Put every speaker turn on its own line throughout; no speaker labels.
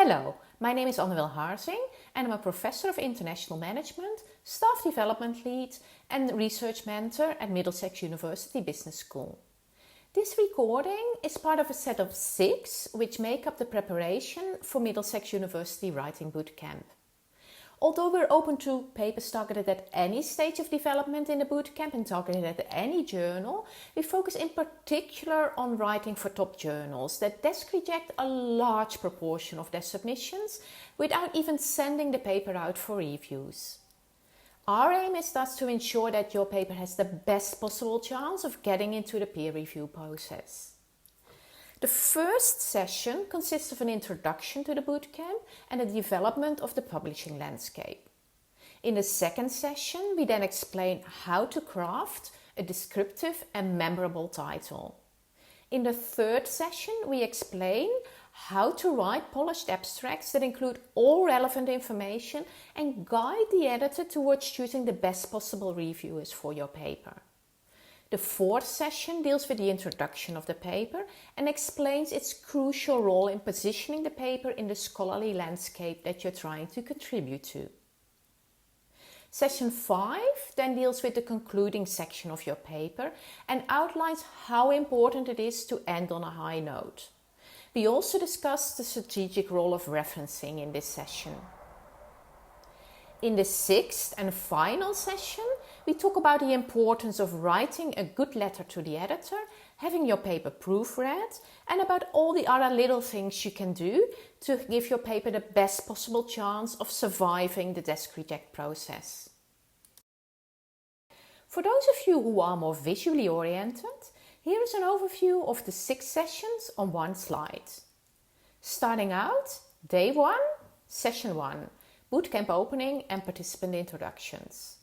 Hello, my name is Harzing and I'm a professor of international management, staff development lead and research mentor at Middlesex University Business School. This recording is part of a set of 6 which make up the preparation for Middlesex University Writing Bootcamp. Although we're open to papers targeted at any stage of development in the bootcamp and targeted at any journal, we focus in particular on writing for top journals that desk reject a large proportion of their submissions without even sending the paper out for reviews. Our aim is thus to ensure that your paper has the best possible chance of getting into the peer review process. The first session consists of an introduction to the bootcamp and the development of the publishing landscape. In the second session, we then explain how to craft a descriptive and memorable title. In the third session, we explain how to write polished abstracts that include all relevant information and guide the editor towards choosing the best possible reviewers for your paper. The fourth session deals with the introduction of the paper and explains its crucial role in positioning the paper in the scholarly landscape that you're trying to contribute to. Session 5 then deals with the concluding section of your paper and outlines how important it is to end on a high note. We also discuss the strategic role of referencing in this session. In the 6th and final session, we talk about the importance of writing a good letter to the editor, having your paper proofread, and about all the other little things you can do to give your paper the best possible chance of surviving the desk reject process. For those of you who are more visually oriented, here is an overview of the 6 sessions on one slide. Starting out, Day 1, Session 1. Bootcamp opening and participant introductions.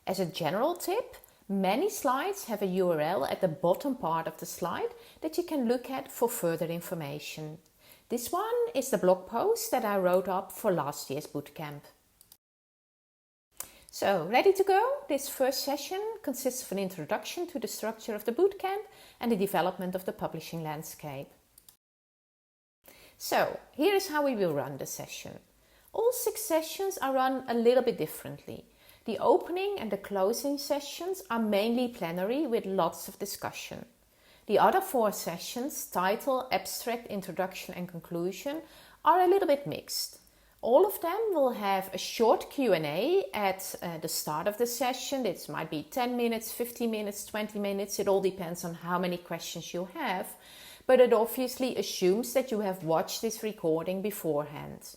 As a general tip, many slides have a URL at the bottom part of the slide that you can look at for further information. This one is the blog post that I wrote up for last year's bootcamp. So, ready to go? This first session consists of an introduction to the structure of the bootcamp and the development of the publishing landscape. So, here is how we will run the session. All 6 sessions are run a little bit differently. The opening and the closing sessions are mainly plenary with lots of discussion. The other 4 sessions, title, abstract, introduction and conclusion, are a little bit mixed. All of them will have a short Q&A at the start of the session. This might be 10 minutes, 15 minutes, 20 minutes. It all depends on how many questions you have. But it obviously assumes that you have watched this recording beforehand.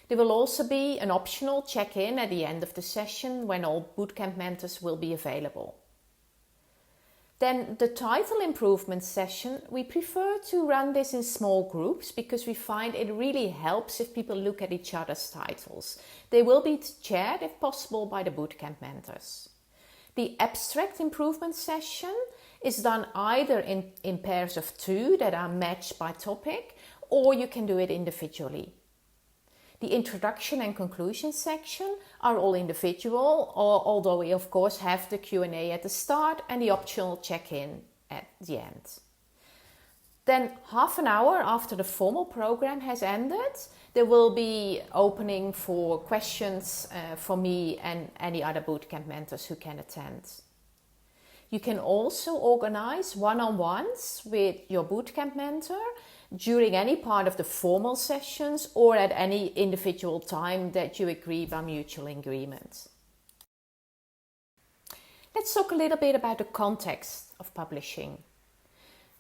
There will also be an optional check-in at the end of the session when all bootcamp mentors will be available. Then the title improvement session, we prefer to run this in small groups because we find it really helps if people look at each other's titles. They will be chaired if possible by the bootcamp mentors. The abstract improvement session is done either in pairs of 2 that are matched by topic, or you can do it individually. The introduction and conclusion section are all individual, although we of course have the Q&A at the start and the optional check-in at the end. Then half an hour after the formal program has ended, there will be opening for questions for me and any other bootcamp mentors who can attend. You can also organize one-on-ones with your bootcamp mentor during any part of the formal sessions or at any individual time that you agree by mutual agreement. Let's talk a little bit about the context of publishing.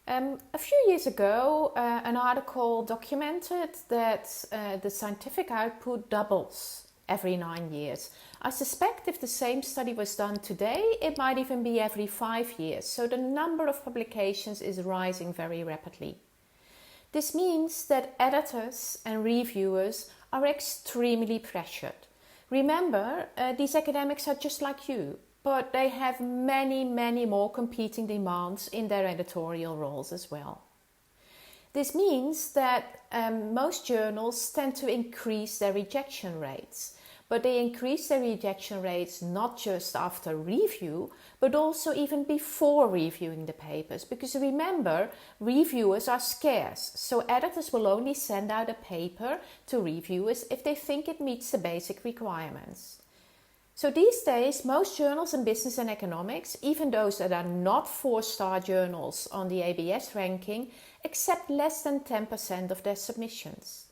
A few years ago, an article documented that the scientific output doubles every 9 years. I suspect if the same study was done today, it might even be every 5 years. So the number of publications is rising very rapidly. This means that editors and reviewers are extremely pressured. Remember, these academics are just like you, but they have many more competing demands in their editorial roles as well. This means that most journals tend to increase their rejection rates, but they increase their rejection rates not just after review, but also even before reviewing the papers. Because remember, reviewers are scarce, so editors will only send out a paper to reviewers if they think it meets the basic requirements. So these days, most journals in business and economics, even those that are not 4-star journals on the ABS ranking, accept less than 10% of their submissions.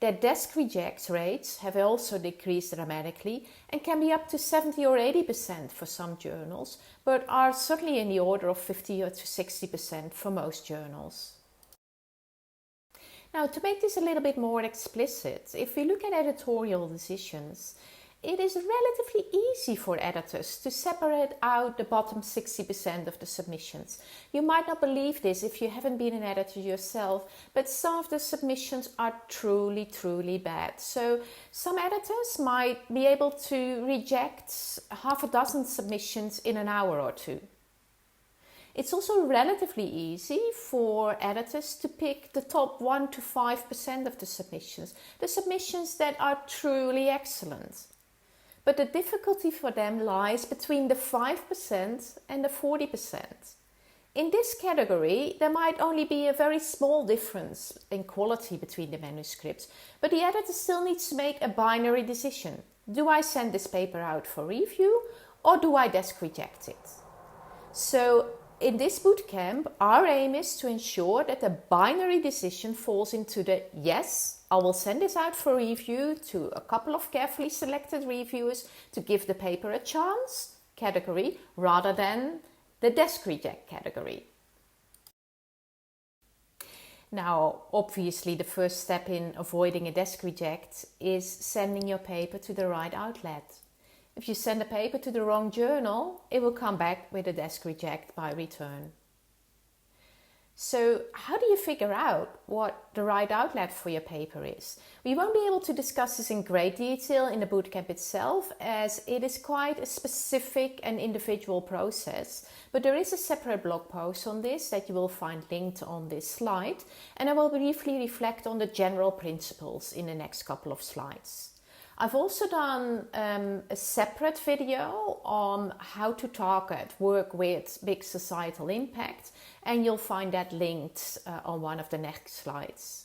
Their desk reject rates have also decreased dramatically and can be up to 70 or 80% for some journals, but are certainly in the order of 50 or to 60% for most journals. Now, to make this a little bit more explicit, if we look at editorial decisions, it is relatively easy for editors to separate out the bottom 60% of the submissions. You might not believe this if you haven't been an editor yourself, but some of the submissions are truly bad. So some editors might be able to reject half a dozen submissions in an hour or two. It's also relatively easy for editors to pick the top 1 to 5% of the submissions that are truly excellent. But the difficulty for them lies between the 5% and the 40%. In this category, there might only be a very small difference in quality between the manuscripts, but the editor still needs to make a binary decision. Do I send this paper out for review or do I desk reject it? So in this bootcamp, our aim is to ensure that the binary decision falls into the yes, I will send this out for review to a couple of carefully selected reviewers to give the paper a chance category rather than the desk reject category. Now, obviously, the first step in avoiding a desk reject is sending your paper to the right outlet. If you send a paper to the wrong journal, it will come back with a desk reject by return. So how do you figure out what the right outlet for your paper is? We won't be able to discuss this in great detail in the bootcamp itself, as it is quite a specific and individual process. But there is a separate blog post on this that you will find linked on this slide, and I will briefly reflect on the general principles in the next couple of slides. I've also done a separate video on how to target work with big societal impact, and you'll find that linked on one of the next slides.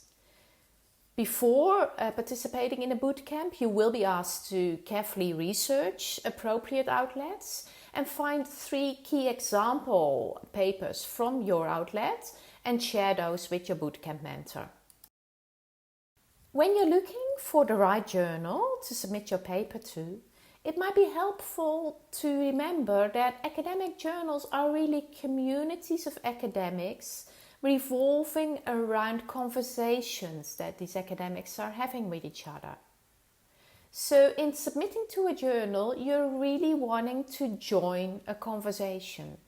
Before participating in a bootcamp, you will be asked to carefully research appropriate outlets and find 3 key example papers from your outlet and share those with your bootcamp mentor. When you're looking for the right journal to submit your paper to, it might be helpful to remember that academic journals are really communities of academics revolving around conversations that these academics are having with each other. So in submitting to a journal, you're really wanting to join a conversation.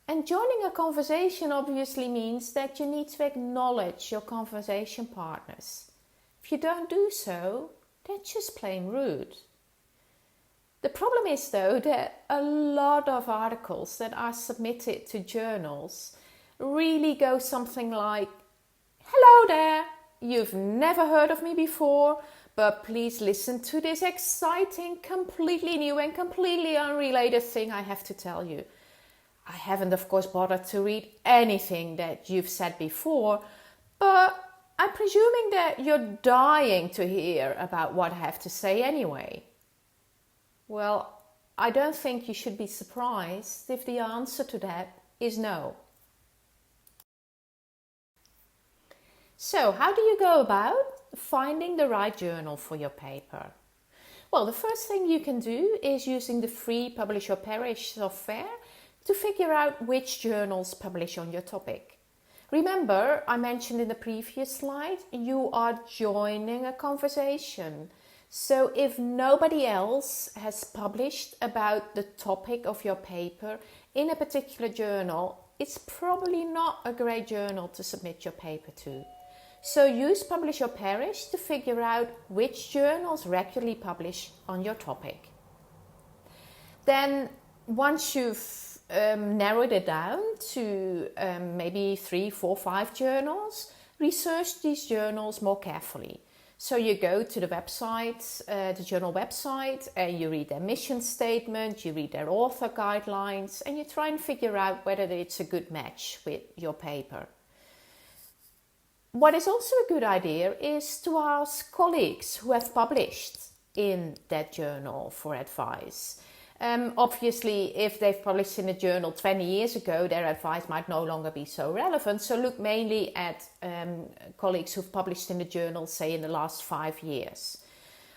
And joining a conversation obviously means that you need to acknowledge your conversation partners. If you don't do so, that's just plain rude. The problem is, though, that a lot of articles that are submitted to journals really go something like, "Hello there, you've never heard of me before, but please listen to this exciting, completely new and completely unrelated thing I have to tell you." I haven't, of course, bothered to read anything that you've said before, but I'm presuming that you're dying to hear about what I have to say anyway. Well, I don't think you should be surprised if the answer to that is no. So, how do you go about finding the right journal for your paper? Well, the first thing you can do is using the free Publish or Perish software to figure out which journals publish on your topic. Remember, I mentioned in the previous slide, you are joining a conversation. So if nobody else has published about the topic of your paper in a particular journal, it's probably not a great journal to submit your paper to. So use Publish or Perish to figure out which journals regularly publish on your topic. Then once you've narrowed it down to maybe 3, 4, 5 journals, research these journals more carefully. So you go to the website, the journal website, and you read their mission statement, you read their author guidelines, and you try and figure out whether it's a good match with your paper. What is also a good idea is to ask colleagues who have published in that journal for advice. Obviously, if they've published in a journal 20 years ago, their advice might no longer be so relevant. So look mainly at colleagues who've published in the journal, say in the last 5 years.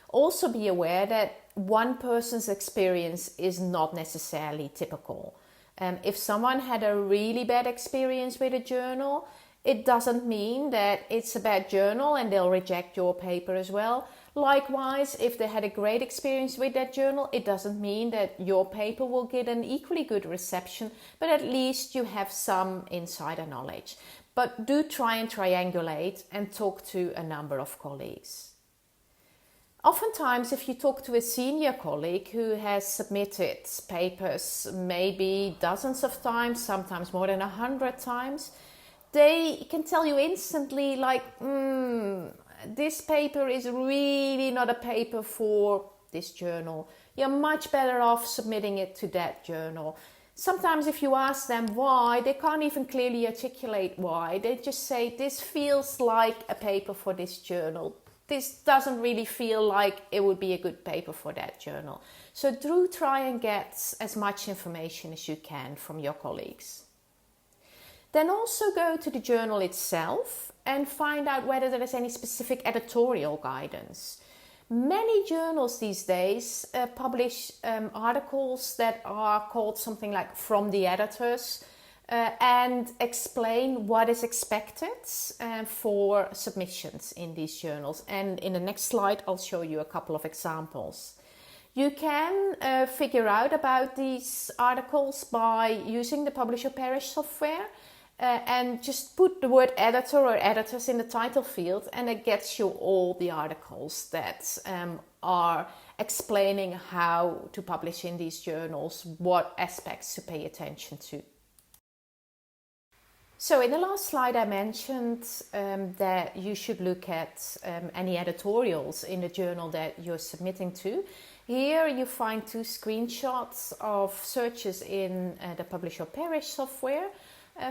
Also be aware that one person's experience is not necessarily typical. If someone had a really bad experience with a journal, it doesn't mean that it's a bad journal and they'll reject your paper as well. Likewise, if they had a great experience with that journal, it doesn't mean that your paper will get an equally good reception, but at least you have some insider knowledge. But do try and triangulate and talk to a number of colleagues. Oftentimes, if you talk to a senior colleague who has submitted papers maybe dozens of times, sometimes more than 100 times, they can tell you instantly, like, this paper is really not a paper for this journal. You're much better off submitting it to that journal. Sometimes if you ask them why, they can't even clearly articulate why. They just say, this feels like a paper for this journal. This doesn't really feel like it would be a good paper for that journal. So do try and get as much information as you can from your colleagues. Then also go to the journal itself and find out whether there is any specific editorial guidance. Many journals these days publish articles that are called something like From the Editors and explain what is expected for submissions in these journals. And in the next slide, I'll show you a couple of examples. You can figure out about these articles by using the Publish or Perish software. And just put the word editor or editors in the title field, and it gets you all the articles that are explaining how to publish in these journals, what aspects to pay attention to. So in the last slide I mentioned that you should look at any editorials in the journal that you're submitting to. Here you find 2 screenshots of searches in the Publish or Perish software.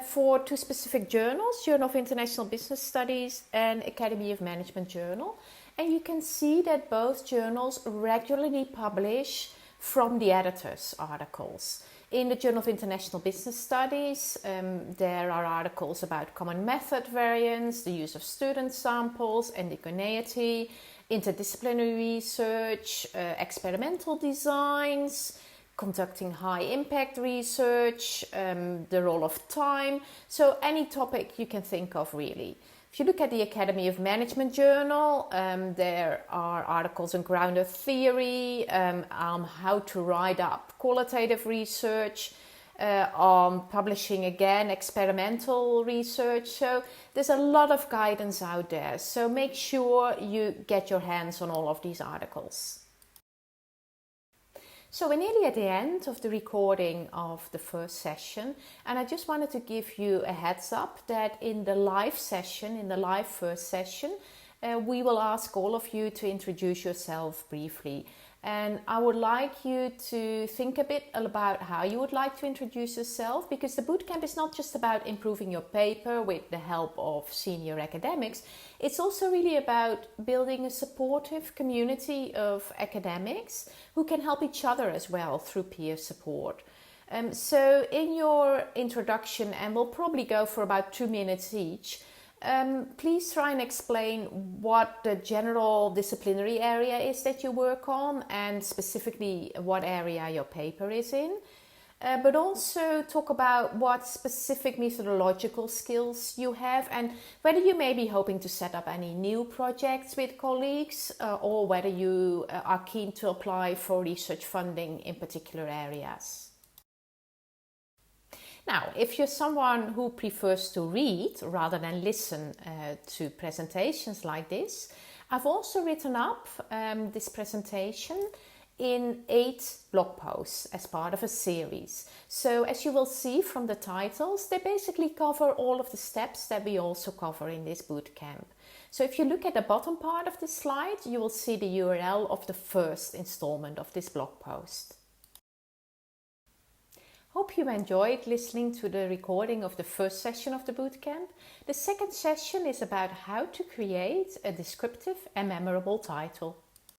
For 2 specific journals, Journal of International Business Studies and Academy of Management Journal. And you can see that both journals regularly publish From the Editors articles. In the Journal of International Business Studies, there are articles about common method variants, the use of student samples, indigeneity, interdisciplinary research, experimental designs, conducting high impact research, the role of time. So any topic you can think of really. If you look at the Academy of Management Journal, there are articles on grounded theory, on how to write up qualitative research, on publishing again experimental research. So there's a lot of guidance out there. So make sure you get your hands on all of these articles. So we're nearly at the end of the recording of the first session, and I just wanted to give you a heads up that in the live session, in the live first session, we will ask all of you to introduce yourself briefly. And I would like you to think a bit about how you would like to introduce yourself, because the bootcamp is not just about improving your paper with the help of senior academics. It's also really about building a supportive community of academics who can help each other as well through peer support. So in your introduction, and we'll probably go for about 2 minutes each, please try and explain what the general disciplinary area is that you work on, and specifically what area your paper is in. But also talk about what specific methodological skills you have, and whether you may be hoping to set up any new projects with colleagues, or whether you are keen to apply for research funding in particular areas. Now, if you're someone who prefers to read rather than listen to presentations like this, I've also written up this presentation in 8 blog posts as part of a series. So as you will see from the titles, they basically cover all of the steps that we also cover in this bootcamp. So if you look at the bottom part of this slide, you will see the URL of the first installment of this blog post. Hope you enjoyed listening to the recording of the first session of the bootcamp. The second session is about how to create a descriptive and memorable title.